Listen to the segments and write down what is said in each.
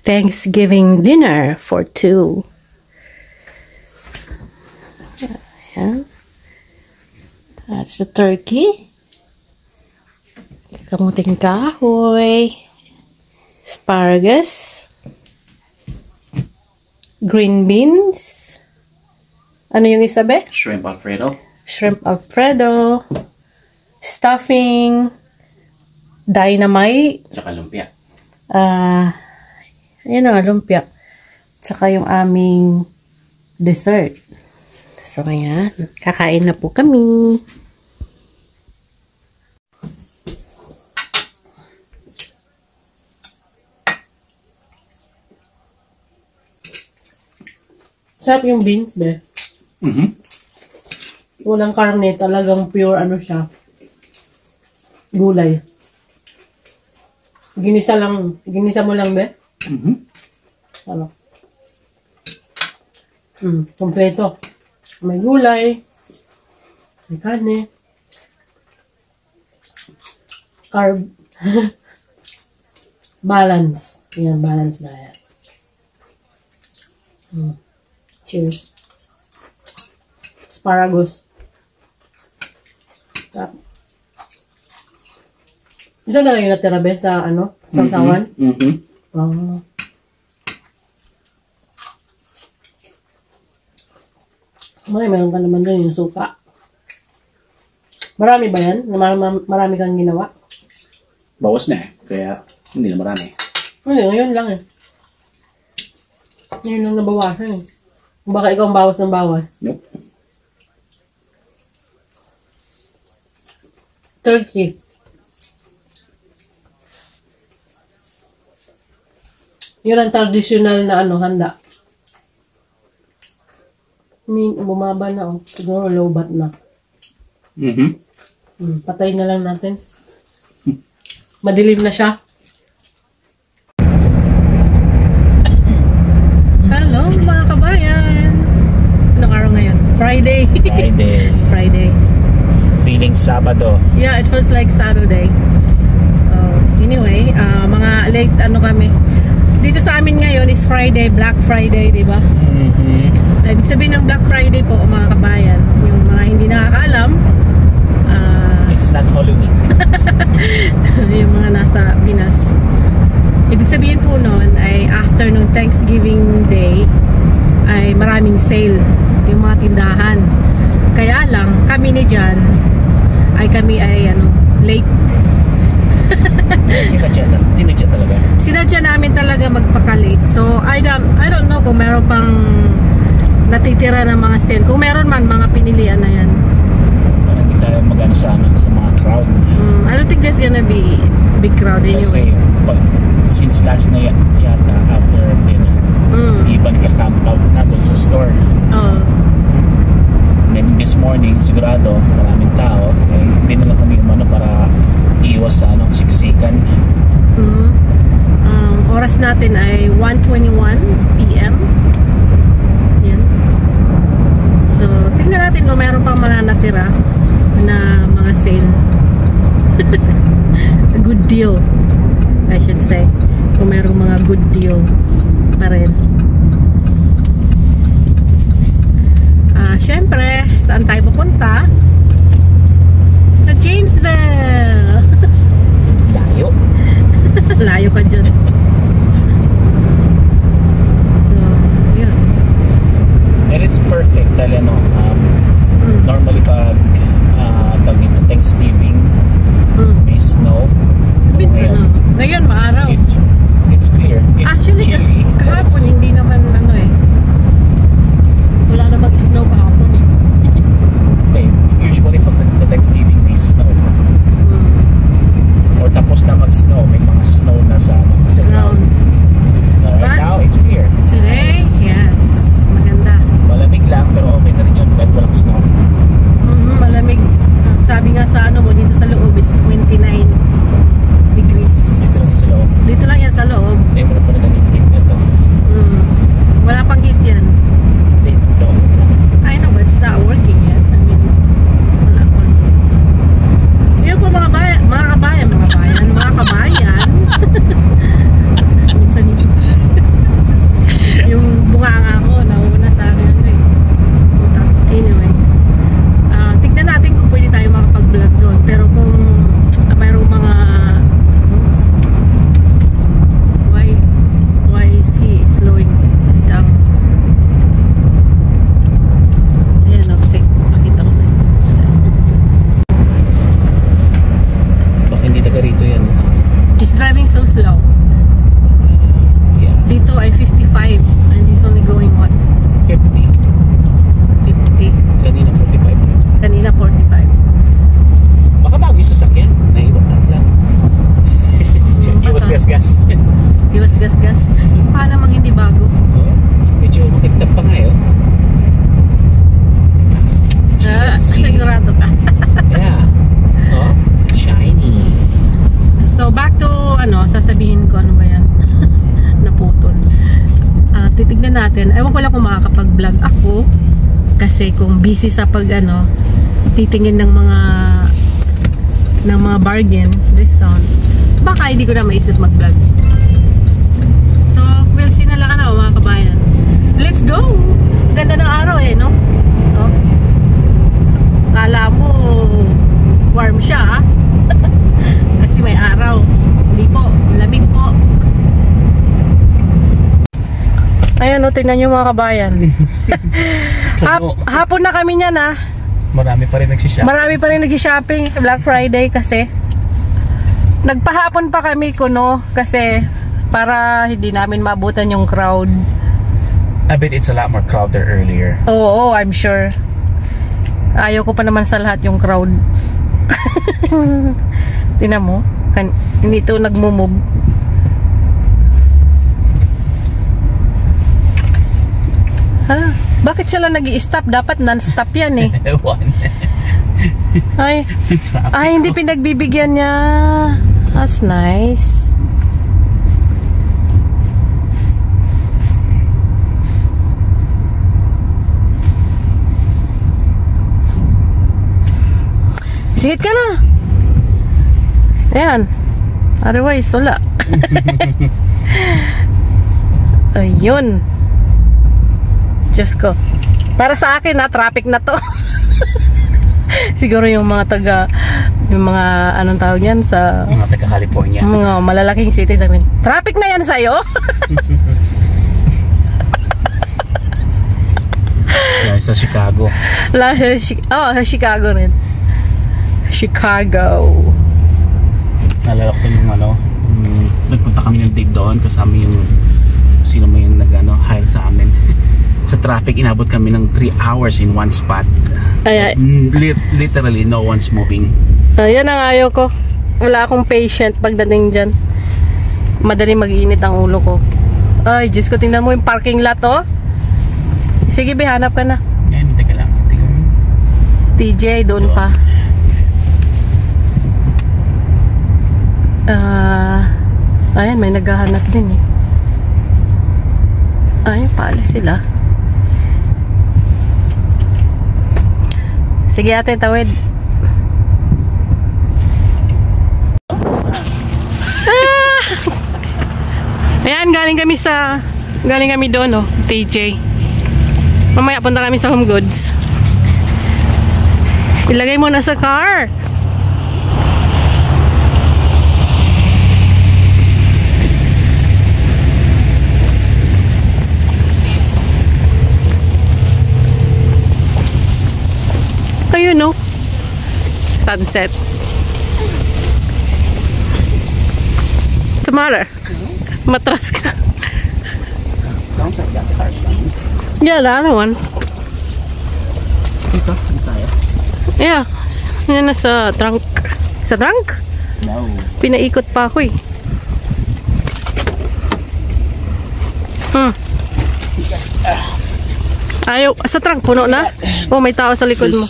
Thanksgiving dinner for 2. Ayan. That's the turkey. Kamuting kahoy. Asparagus. Green beans. Ano yung isa, be? Shrimp Alfredo. Shrimp Alfredo. Stuffing. Dynamite. Tsaka lumpia. Ayan nga, lumpia. Tsaka yung aming dessert. So, ayan. Kakain na po kami. Sarap yung beans, be. Walang karne. Talagang pure ano siya. Gulay. Ginisa lang. Ginisa mo lang, be? Ano? Kompleto. May gulay. May karne. Carb. Balance. Yan, balance diet. Cheers. Asparagus. Ito na lang yung natira, be, sa ano? Sawsawan? Meron ka naman doon yung suka. Marami ba yan? Marami kang ginawa? Bawas na eh. Kaya hindi na marami. Hindi, ngayon lang eh. Ngayon lang nabawasan eh. Baka ikaw ang bawas ng bawas. Nope. Turkey. Yun ang traditional na ano, handa. Bumaba na oh. Siguro low bat na. Patay na lang natin. Madilim na siya. Hello mga kabayan. Anong araw ngayon? Friday. Friday. Feeling Sabado. Yeah, it feels like Saturday. So, anyway, mga late ano kami. Dito sa amin ngayon is Friday, Black Friday, di ba? Ibig sabihin ng Black Friday po, mga kabayan, yung mga hindi nakakaalam, It's not Halloween. yung mga nasa Pinas. Ibig sabihin po nun ay after nung Thanksgiving Day ay maraming sale yung mga tindahan. Kaya lang, kami ni Jan ay ano, late. Sinadya talaga. Sinadya namin talaga magpaka-late. So, I don't know kung meron pang natitira ng mga sale. Kung meron man, mga pinilian na yan. Para hindi tayo mag-ano sa mga crowd. I don't think there's gonna be big crowd anyway. Kasi, since last na yata, after dinner, iba nagka-camp out na doon sa store. Then this morning, sigurado, maraming tao. So, hindi na lang kami umano para iwas sa siksikan. Oras natin ay 1:21 PM. Yan. So, tingnan natin kung meron pang mga natira na mga sale. A good deal, I should say. Kung merong mga good deal pa rin. Siyempre, saan tayo pupunta? Sa Janesville! Layo. Layo ka dyan. So, yun. And it's perfect dahil normally pag tawag ito Thanksgiving, may snow. Ngayon maaraw. It's clear. It's actually chilly. kahapon hindi naman wala na mag-snow kahapon eh. Okay. Usually pag Thanksgiving may snow. Or tapos na mag-snow, may mga snow na sa ground. Right now, it's clear. Today, yes. Maganda. Malamig lang, pero okay na rin yun kahit walang snow. Malamig. Sabi nga sa dito sa loob is 29 degrees. Dito lang sa loob. Dito lang yan sa loob. Hindi mo na pala ganun heat na to. Wala pang heat yan. Hindi, ikaw. I know. kung makakapag-vlog ako kasi kung busy sa pag titingin ng mga bargain, discount, baka hindi ko na maisip mag-vlog. So, we'll see na lang mga kabayan. Let's go! Ganda ng araw no? Oh. Kala mo warm siya kasi may araw. Hindi po, lamig po. Ayan tingnan nyo mga kabayan. Hapon na kami niyan Marami pa rin nagsishopping. Black Friday kasi. Nagpahapon pa kami kasi para hindi namin maabutan yung crowd. I bet it's a lot more crowded earlier. Oo, I'm sure. Ayaw ko pa naman sa lahat yung crowd. Tingnan mo, hindi ito nagmo-move. Bakit sila nag-i-stop? Dapat non-stop yan Ay, hindi pinagbibigyan niya. That's nice. Sihit ka na. Ayan. Otherwise, wala. Ayun. Diyos ko. Para sa akin traffic na to. Siguro yung mga anong tawag yan sa mga taga California, mga malalaking city sabihin, traffic na yan sa'yo. Sa Chicago. Sa Chicago rin. Chicago. Nalala ko yung nagpunta kami ng date doon kasama yung sino mo yung hire sa amin. Sa traffic, inabot kami ng 3 hours in one spot. Literally, no one's moving. Yan ang ayaw ko. Wala akong patient pagdating dyan. Madali mag-iinit ang ulo ko. Ay, Diyos ko, tingnan mo yung parking lot, Sige, hanap ka na. Yan, hindi ka lang. TJ, doon pa. Ayan, may naghahanap din Ayun, pala sila. Sige ate, tawid. Ayan, galing kami doon, TJ. Mamaya punta kami sa Home Goods. Ilagay mo na sa car. Ayun sunset. What's the matter? Matras ka. Yeah, the other one. Dito? Yeah. Yan nasa trunk. Sa trunk? No. Pinaikot pa ako Ayaw. Sa trunk, puno na? Oh, may tao sa likod mo.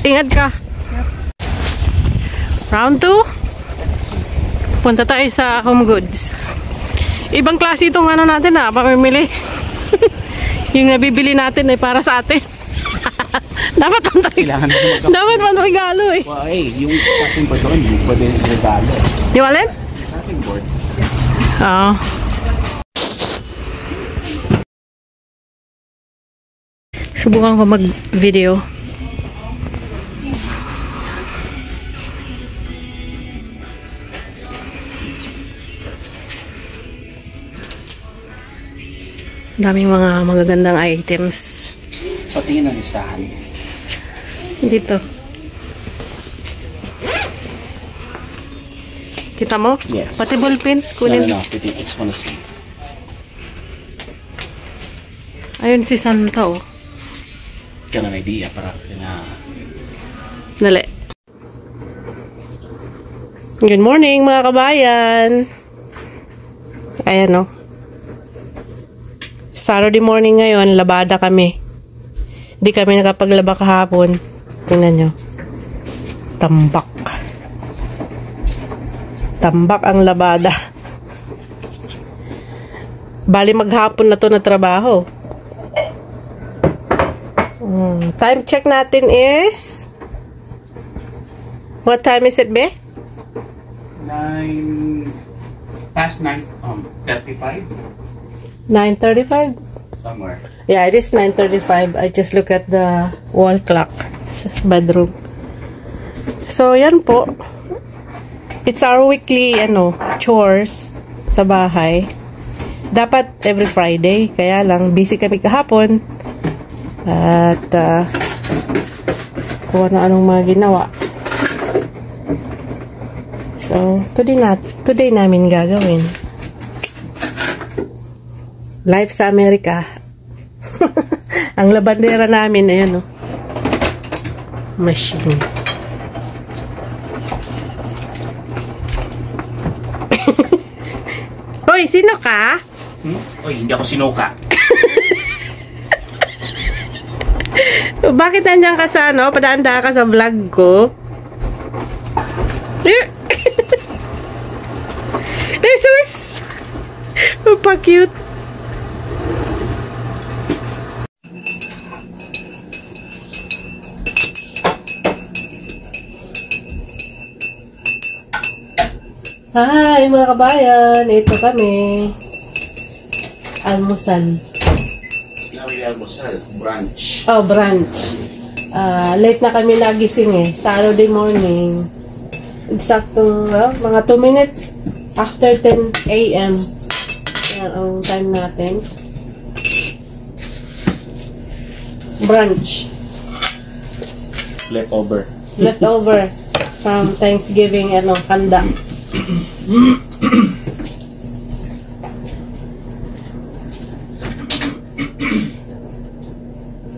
Ingat ka. Round 2. Punta tayo sa Home Goods. Ibang klase itong natin pamimili. Yung nabibili natin ay para sa atin. Dapat man regalo yung cutting board doon, yung pwede regalo. Yung alin? Cutting boards. Oo. Subukan ko mag-video. Daming mga magagandang items. Patingin ang listahan. Dito. Kita mo? Yes. Pati ballpen. Kunin. No. It's gonna see. Ayun si Santa Got an idea para Dali. Good morning mga kabayan. Ayan Saturday morning ngayon, labada kami. Hindi kami nakapaglaba kahapon. Tingnan nyo. Tambak. Tambak ang labada. Bali maghapon na to na trabaho. Time check natin is... What time is it, be? 35? 9:35? Somewhere. Yeah, it is 9:35. I just look at the wall clock sa bedroom. So, yan po. It's our weekly, chores sa bahay. Dapat every Friday. Kaya lang, busy kami kahapon. At, kung ano-anong mga ginawa. So, today namin gagawin. Live sa Amerika. Ang labandera namin, ayan, machine. Hoy, sino ka? Oy, hindi ako sinuka. Bakit nandiyan ka sa, padaan-daan ka sa vlog ko? Jesus! Pa-cute. Hi mga kabayan, ito kami. Almusal. Almusal, brunch. Oh, brunch. Late na kami nagising Saturday morning. Eksaktong mga 2 minutes after 10 a.m. Yan ang time natin. Brunch. Leftover from Thanksgiving, handa.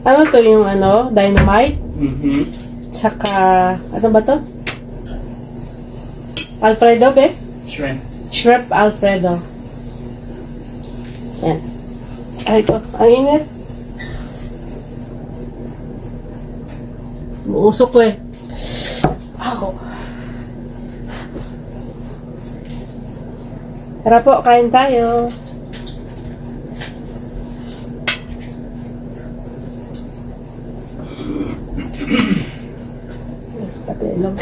Ano to yung dynamite? Tsaka, ano ba to? Alfredo, be? Shrimp Alfredo. Yan. Ay ko, ang init. Muusok ko Ow. Tara po, kain tayo. Pati lang.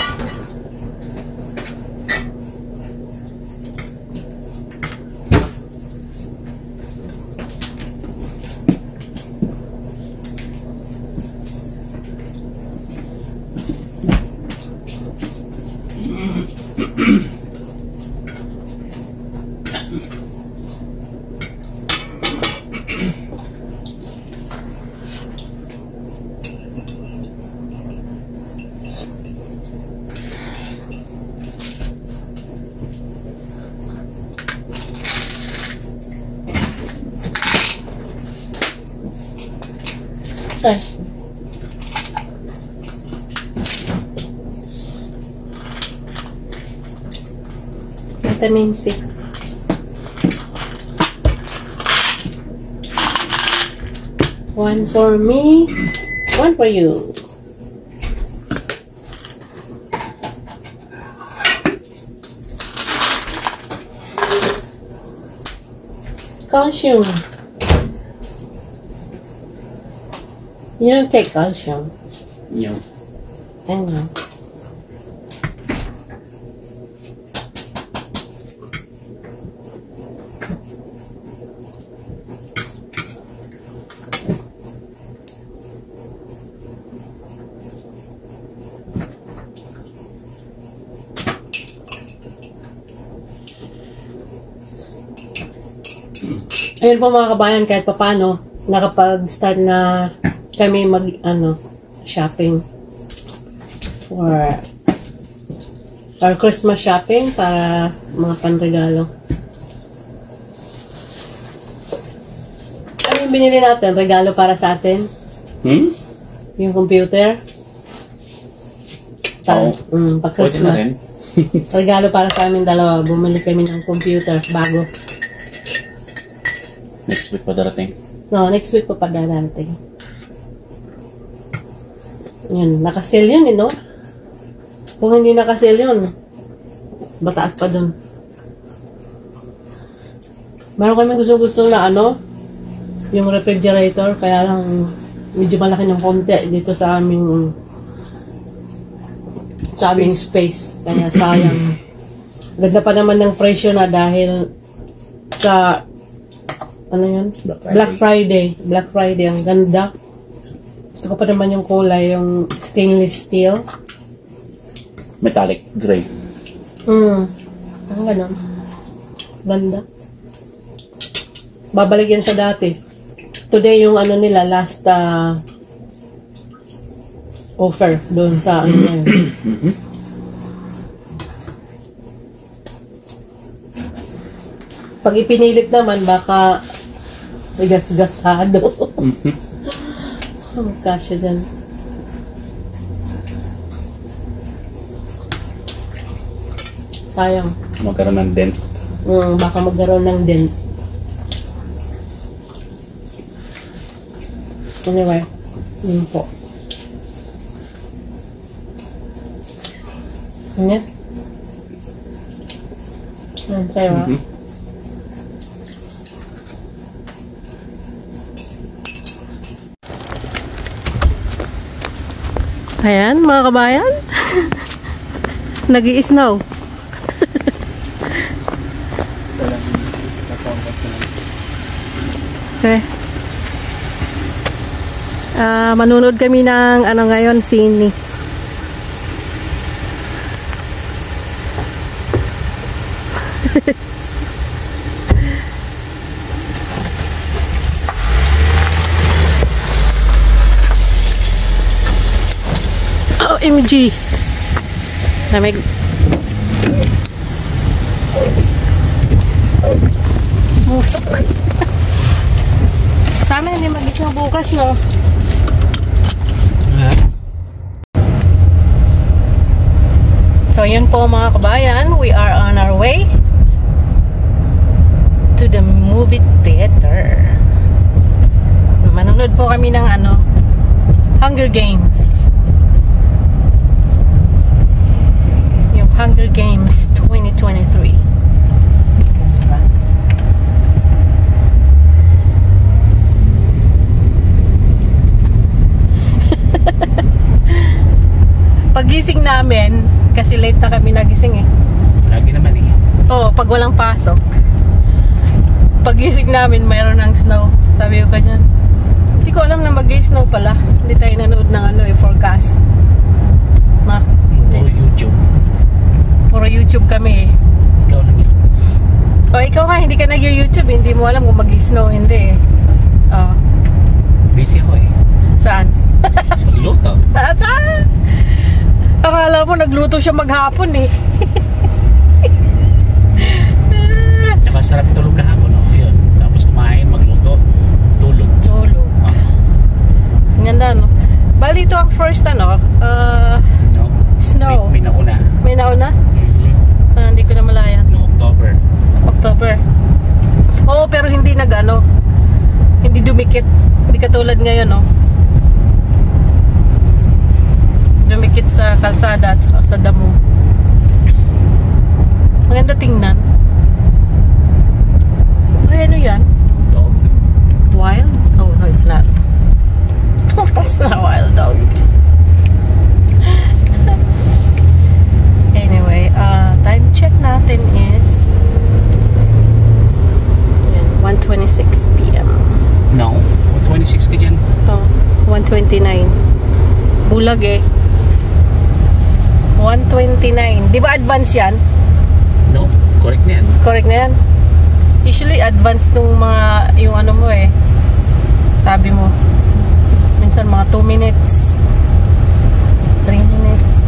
Vitamin C. One for me, one for you. Calcium. You don't take calcium. No. I know. Ayun po mga kabayan, kahit papano, nakapag-start na kami shopping for our Christmas shopping para mga panregalo. Ano yung binili natin? Regalo para sa atin? Yung computer? Pag Christmas. Regalo para sa amin dalawa. Bumili kami ng computer bago. Next week pa darating? No, next week pa darating. Yun, nakasale yun no? Kung hindi nakasale yun, mas mataas pa dun. Meron kami gusto na yung refrigerator, kaya lang medyo malaki ng konti dito sa aming space. Kaya sayang. Ganda pa naman ng presyo na dahil sa ano yun? Black Friday. Black Friday. Ang ganda. Gusto ko pa naman yung kulay, yung stainless steel. Metallic gray. Ang ganon. Ganda. Babalik yan sa dati. Today yung ano nila, last offer doon sa ano na yun. Pag ipinilit naman, baka may gas-gasado. Kasya dyan. Sayang. Magkaroon ng dent. Baka magkaroon ng dent. Anyway, yun po. Ano? Yan, sa'yo ha? Ayan, mga kabayan. Nag-i-snow. Okay. Manunod kami ng ano ngayon, sini. OMG. Lamig. Musok. Sa amin hindi mag-isang bukas, no? So, yun po mga kabayan. We are on our way to the movie theater. Manunod po kami ng ano, Hunger Games. Yung Hunger Games 2023. Pagising namin, kasi late na kami nagising eh. Lagi naman eh. Oo, pag walang pasok. Pagising namin, mayroon ng snow. Sabi ko kanyan, hindi ko alam na mag-snow pala. Hindi tayo nanood ng ano eh, forecast. Na? Puro YouTube. Puro YouTube kami eh. Ikaw lang yun. O, ikaw nga, hindi ka nag-YouTube. Hindi mo alam kung mag-snow, hindi eh. Oo. Busy ako eh. Saan? Magluto. Saan? Akala mo nagluto siya maghapon eh. Tsaka sarap tulog kahapon, no? Yun. Tapos kumain, magluto, tulog. Tulog. Ganda, no? Bali ito ang first, ano? No? Snow. May nauna. May nauna? Hindi ko na malayan. No, October. October. Oo, pero hindi nag-ano. Hindi dumikit. Hindi katulad ngayon, no? Dumikit sa kalsada at saka sa damo. Maganda tingnan. Ay, ano yan? Dog. Wild? Oh, no, it's not. It's not a wild dog. Anyway, time check natin is 1:26 p.m. No, 26 ka dyan. Oh, 1:29. Bulag eh. 1:29. Di ba advance yan? No, correct na yan. Correct na yan. Usually advance nung mga, yung ano mo eh. Sabi mo. Minsan mga 2 minutes. 3 minutes.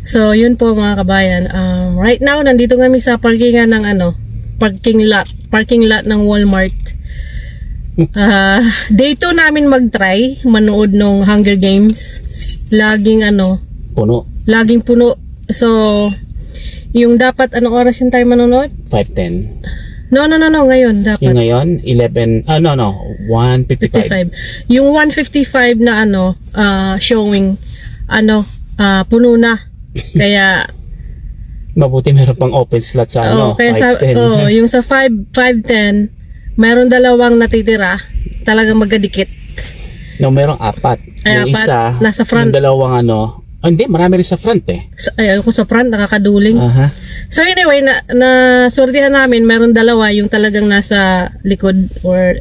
So, yun po mga kabayan. Right now, nandito kami sa parkingan ng parking lot ng Walmart. Day 2 namin mag-try manood ng Hunger Games. Laging Puno. Laging puno. So, yung dapat, anong oras yung tayo manonood? 5:10. No, ngayon dapat. Yung ngayon, 1:55. Yung 1:55 na showing, puno na. Kaya, mabuti meron pang open slot sa kaya 5:10. Yung sa 5:10, mayroon dalawang natitira, talagang magkadikit. No, merong 4. Yung 4, isa, nasa front. yung dalawang hindi, marami rin sa front eh. Ayoko sa front, nakakaduling. So anyway, na sortihan namin, meron dalawa, yung talagang nasa likod or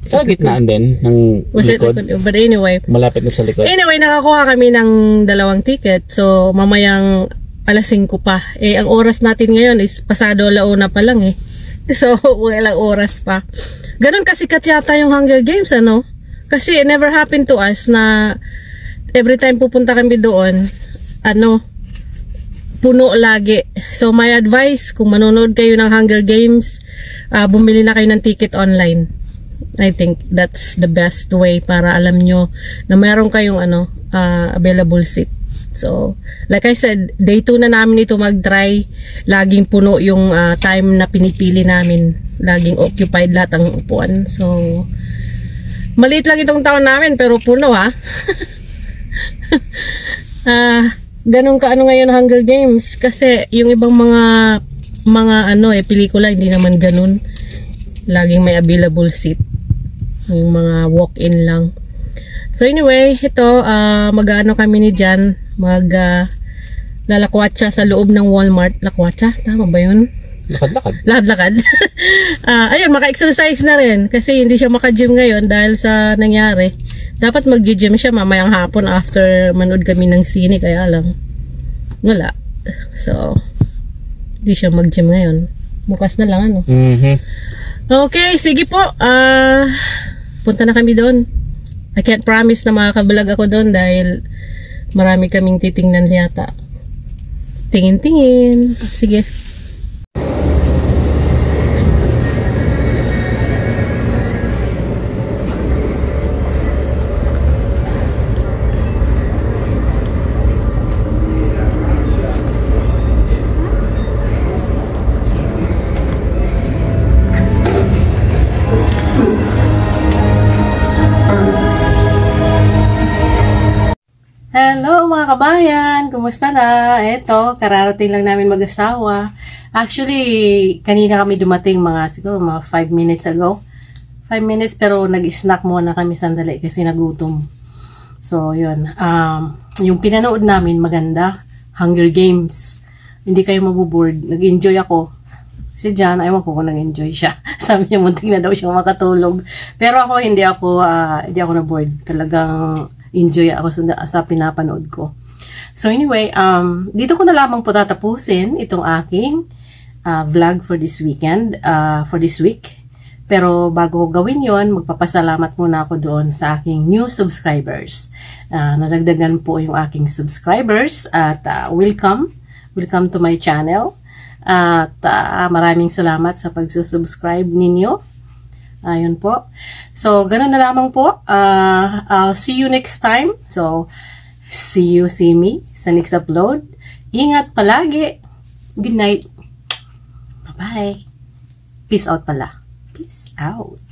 sa gitnaan din ng likod. But anyway, malapit na sa likod. Anyway, nakakuha kami ng dalawang ticket. So mamayang alas 5 pa. Ang oras natin ngayon is pasado 1:00 pa lang eh. So walang oras pa. Ganon kasikat yata yung Hunger Games, Kasi it never happened to us na every time pupunta kami doon, puno lagi. So my advice, kung manonood kayo ng Hunger Games, bumili na kayo ng ticket online. I think that's the best way para alam nyo na meron kayong available seat. So, like I said, day 2 na namin ito mag-try. Laging puno yung time na pinipili namin. Laging occupied lahat ang upuan. So, maliit lang itong taon namin pero puno ganun ka ngayon Hunger Games kasi yung ibang mga pelikula hindi naman ganun. Laging may available seat. Yung mga walk-in lang. So anyway, ito mag-ano kami ni Jan, lalakwatsa sa loob ng Walmart. Lakwatsa? Tama ba yun? Lakad-lakad. Ayun, maka-exercise na rin kasi hindi siya maka-gym ngayon dahil sa nangyari. Dapat mag-gym siya mamayang hapon after manood kami ng sine, kaya lang wala. So hindi siya mag-gym ngayon. Bukas na lang Okay, sige po. Punta na kami doon. I can't promise na makakablog ako doon dahil marami kaming titingnan yata. Tingin-tingin. Sige. Hello mga kabayan! Kumusta na? Eto, kararating lang namin mag-asawa. Actually, kanina kami dumating siguro mga 5 minutes ago. 5 minutes pero nag-snack muna kami sandali kasi nagutom. So, yun. Yung pinanood namin maganda. Hunger Games. Hindi kayo mabuboard. Nag-enjoy ako. Si Jan, ayaw ko kung nag-enjoy siya. Sabi niya, munting na daw siyang makatulog. Pero ako, hindi ako na-board. Talagang enjoy ako sa pinapanood ko. So anyway, dito ko na lamang po tatapusin itong aking vlog for this weekend, for this week. Pero bago ko gawin yon, magpapasalamat muna ako doon sa aking new subscribers. Nadagdagan po yung aking subscribers at welcome to my channel. At maraming salamat sa pagsusubscribe ninyo. Ayun po. So, ganun na lamang po. I'll see you next time. So, see me sa next upload. Ingat palagi. Good night. Bye-bye. Peace out pala. Peace out.